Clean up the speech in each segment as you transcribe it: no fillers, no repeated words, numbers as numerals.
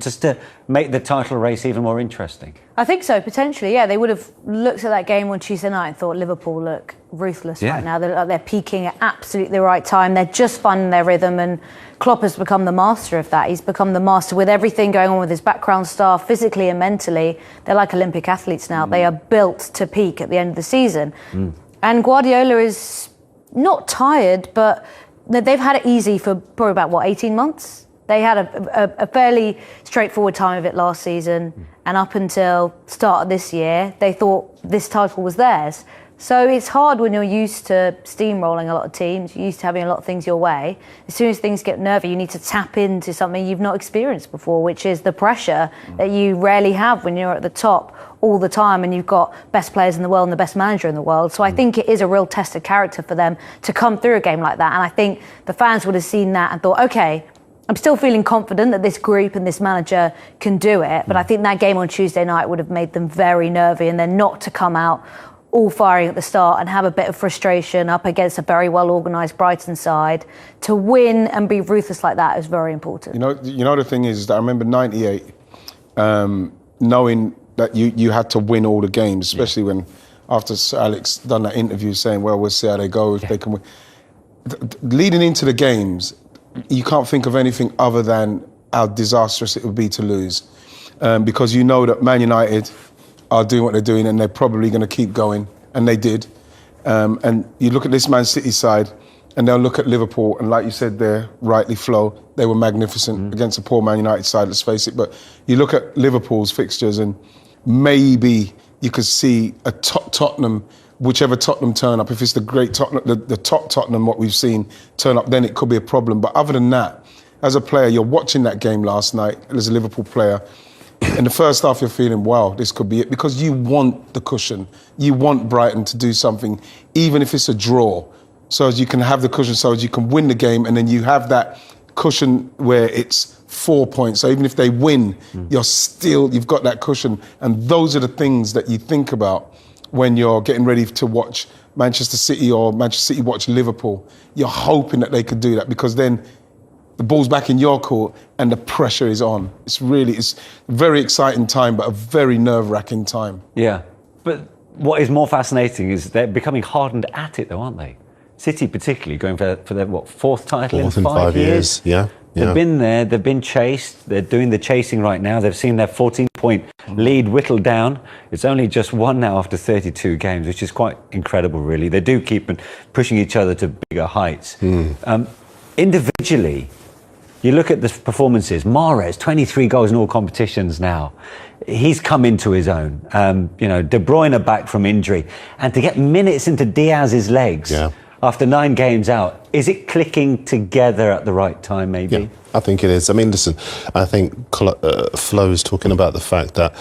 just to make the title race even more interesting? I think so, potentially, yeah. They would have looked at that game on Tuesday night and thought Liverpool look ruthless right now. They're peaking at absolutely the right time. They're just finding their rhythm, and Klopp has become the master of that. He's become the master with everything going on with his background staff, physically and mentally. They're like Olympic athletes now. They are built to peak at the end of the season. And Guardiola is not tired, but they've had it easy for probably about, 18 months? They had a fairly straightforward time of it last season, and up until start of this year, they thought this title was theirs. So it's hard when you're used to steamrolling a lot of teams, you're used to having a lot of things your way. As soon as things get nervy, you need to tap into something you've not experienced before, which is the pressure that you rarely have when you're at the top all the time and you've got best players in the world and the best manager in the world. So I think it is a real test of character for them to come through a game like that. And I think the fans would have seen that and thought, okay, I'm still feeling confident that this group and this manager can do it. But I think that game on Tuesday night would have made them very nervy, and then not to come out all firing at the start and have a bit of frustration up against a very well-organised Brighton side. To win and be ruthless like that is very important. You know the thing is that I remember '98, knowing that you had to win all the games, especially when after Sir Alex done that interview saying, well, we'll see how they go, if they can win. Leading into the games, you can't think of anything other than how disastrous it would be to lose. Because you know that Man United are doing what they're doing and they're probably going to keep going, and they did. And you look at this Man City side and they'll look at Liverpool, and like you said there, rightly Flo, they were magnificent against a poor Man United side, let's face it. But you look at Liverpool's fixtures and maybe you could see a Tottenham, whichever Tottenham turn up, if it's the great Tottenham, the top Tottenham, what we've seen turn up, then it could be a problem. But other than that, as a player, you're watching that game last night as a Liverpool player. In the first half, you're feeling, wow, this could be it, because you want the cushion. You want Brighton to do something, even if it's a draw, so as you can have the cushion, so as you can win the game, and then you have that cushion where it's 4 points. So even if they win, you've got that cushion. And those are the things that you think about when you're getting ready to watch Manchester City or Manchester City watch Liverpool. You're hoping that they could do that, because then the ball's back in your court and the pressure is on. It's a very exciting time, but a very nerve-wracking time. Yeah, but what is more fascinating is they're becoming hardened at it, though, aren't they? City particularly, going for their, fourth title in 5 years? Yeah. They've been there, they've been chased, they're doing the chasing right now. They've seen their 14-point lead whittled down. It's only just one now after 32 games, which is quite incredible, really. They do keep pushing each other to bigger heights. Individually, you look at the performances. Mahrez, 23 goals in all competitions now. He's come into his own. De Bruyne back from injury. And to get minutes into Diaz's legs after 9 games out, is it clicking together at the right time, maybe? Yeah, I think it is. I mean, listen, I think Flo's talking about the fact that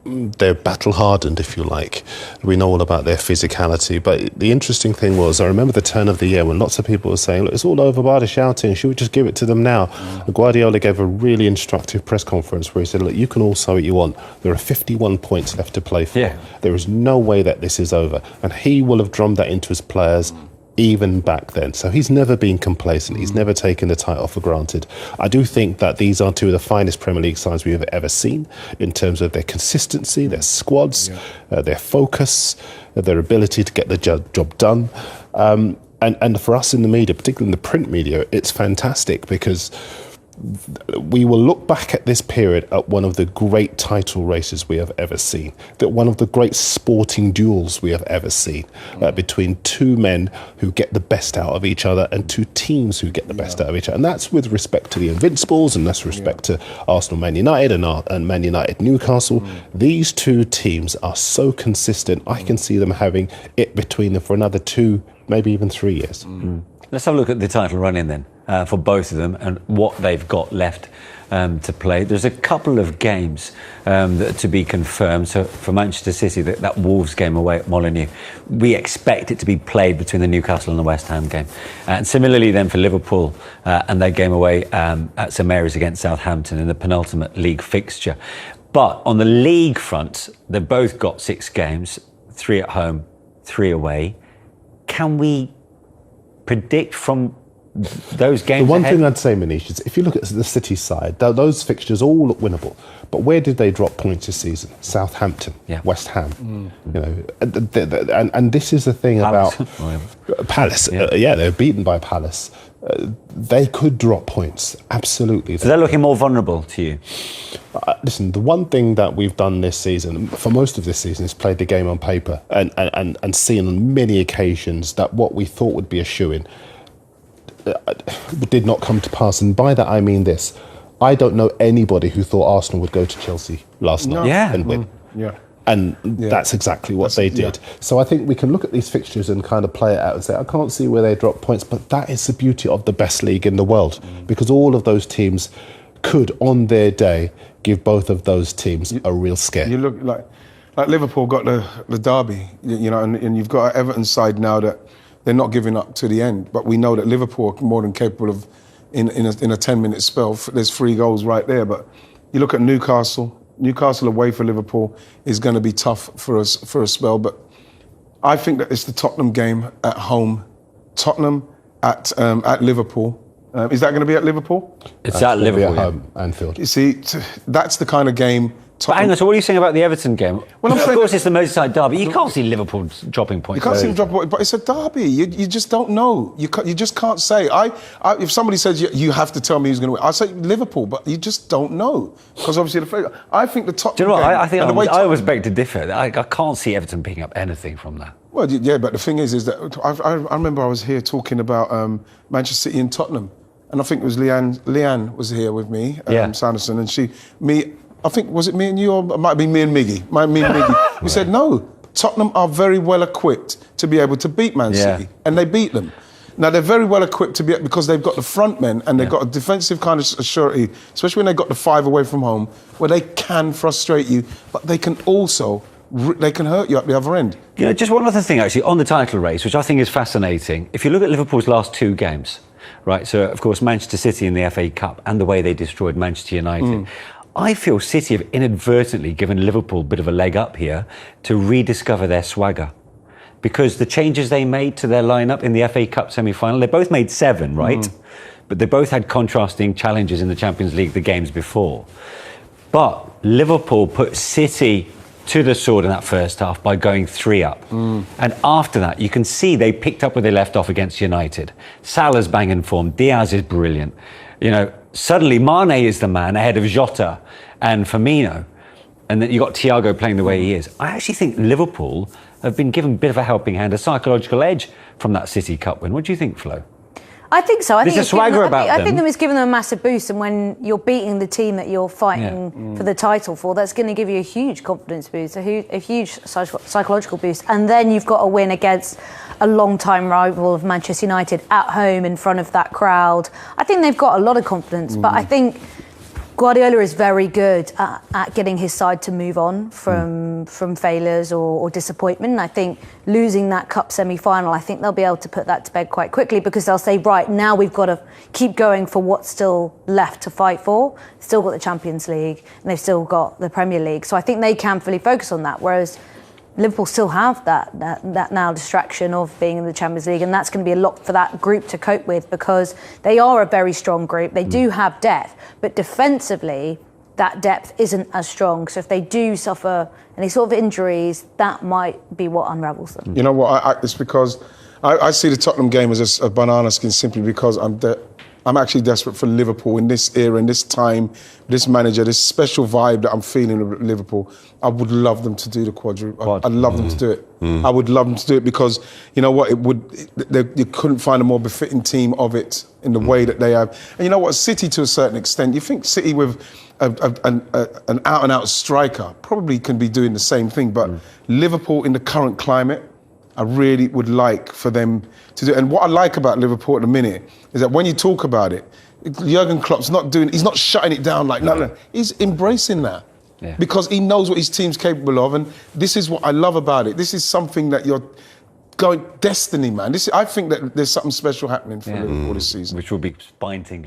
they're battle-hardened, if you like. We know all about their physicality. But the interesting thing was, I remember the turn of the year when lots of people were saying, look, it's all over by the shouting, should we just give it to them now? Guardiola gave a really instructive press conference where he said, look, you can all say what you want. There are 51 points left to play for. Yeah. There is no way that this is over. And he will have drummed that into his players even back then. So he's never been complacent. He's never taken the title for granted. I do think that these are two of the finest Premier League sides we have ever seen in terms of their consistency, their squads, their focus, their ability to get the job done. And for us in the media, particularly in the print media, it's fantastic because we will look back at this period at one of the great title races we have ever seen, that one of the great sporting duels we have ever seen, between two men who get the best out of each other and two teams who get the best out of each other. And that's with respect to the Invincibles, and that's with respect to Arsenal Man United and Man United Newcastle. These two teams are so consistent, I can see them having it between them for another 2, maybe even 3 years. Let's have a look at the title run-in then, for both of them and what they've got left to play. There's a couple of games to be confirmed. So for Manchester City, that Wolves game away at Molineux, we expect it to be played between the Newcastle and the West Ham game. And similarly then for Liverpool and their game away at St Mary's against Southampton in the penultimate league fixture. But on the league front, they've both got 6 games, 3 at home, 3 away. Can we predict from those games. The one ahead, thing I'd say, Manish, is if you look at the City side, those fixtures all look winnable. But where did they drop points this season? Southampton, West Ham. You know, and this is the thing about Palace. They're beaten by Palace. They could drop points, absolutely. So they're looking more vulnerable to you. Listen, the one thing that we've done this season, for most of this season, is played the game on paper and seen on many occasions that what we thought would be a shoo-in did not come to pass. And by that I mean this. I don't know anybody who thought Arsenal would go to Chelsea last night and win. And that's exactly what they did. So I think we can look at these fixtures and kind of play it out and say, I can't see where they drop points, but that is the beauty of the best league in the world, because all of those teams could, on their day, give both of those teams a real scare. You look like Liverpool got the derby, you know, and you've got an Everton side now that they're not giving up to the end, but we know that Liverpool are more than capable of, in a 10-minute spell, there's 3 goals right there. But you look at Newcastle away for Liverpool is going to be tough for us for a spell. But I think that it's the Tottenham game at home. Tottenham at Liverpool. Is that going to be at Liverpool? It's at Liverpool. At home, Anfield. You see, that's the kind of game. But hang on, so what are you saying about the Everton game? Well, of course, it's the Merseyside derby. You can't see Liverpool dropping points. You can't see them drop points, but it's a derby. You just don't know. You just can't say. If somebody says you have to tell me who's going to win, I say Liverpool, but you just don't know, because obviously I think the Tottenham. Do you know what? Game, I think I always beg to differ. I can't see Everton picking up anything from that. Well, yeah, but the thing is that I remember I was here talking about Manchester City and Tottenham, and I think it was Leanne was here with me, Sanderson, and I think, was it me and you, or it might be me and Miggy? We said, no, Tottenham are very well equipped to be able to beat Man City, and they beat them. Now, they're very well equipped to be, because they've got the front men and they've got a defensive kind of surety, especially when they've got the 5 away from home, where they can frustrate you, but they can also, they can hurt you at the other end. You know, just one other thing, actually, on the title race, which I think is fascinating. If you look at Liverpool's last 2 games, right, so, of course, Manchester City in the FA Cup and the way they destroyed Manchester United, I feel City have inadvertently given Liverpool a bit of a leg up here to rediscover their swagger, because the changes they made to their lineup in the FA Cup semi-final, they both made 7, right? But they both had contrasting challenges in the Champions League the games before. But Liverpool put City to the sword in that first half by going 3 up. And after that, you can see they picked up where they left off against United. Salah's banging form, Diaz is brilliant. You know, suddenly Mane is the man ahead of Jota and Firmino. And then you got Thiago playing the way he is. I actually think Liverpool have been given a bit of a helping hand, a psychological edge from that City Cup win. What do you think, Flo? I think so. There's a swagger about them. I think it's given them a massive boost, and when you're beating the team that you're fighting for the title for, that's going to give you a huge confidence boost, a huge psychological boost. And then you've got a win against a long-time rival of Manchester United at home in front of that crowd. I think they've got a lot of confidence, but I think Guardiola is very good at getting his side to move on from failures or disappointment. And I think losing that cup semi-final, I think they'll be able to put that to bed quite quickly, because they'll say, right, now we've got to keep going for what's still left to fight for. Still got the Champions League and they've still got the Premier League. So I think they can fully focus on that, whereas Liverpool still have that now distraction of being in the Champions League, and that's going to be a lot for that group to cope with, because they are a very strong group. They do have depth, but defensively, that depth isn't as strong. So if they do suffer any sort of injuries, that might be what unravels them. You know what? It's because I see the Tottenham game as a banana skin, simply because I'm actually desperate for Liverpool in this era, in this time, this manager, this special vibe that I'm feeling with Liverpool. I would love them to do the quadruple. I'd love them to do it. I would love them to do it, because, you know what, you couldn't find a more befitting team of it in the way that they have. And you know what, City to a certain extent, you think City with an out-and-out striker probably can be doing the same thing, but Liverpool in the current climate, I really would like for them to do. And what I like about Liverpool at the minute is that when you talk about it, Jurgen Klopp's he's not shutting it down like, no. He's embracing that. Yeah. Because he knows what his team's capable of, and this is what I love about it. This is something that you're going, destiny, man. I think that there's something special happening for Liverpool this season. Which will be spine-tingling.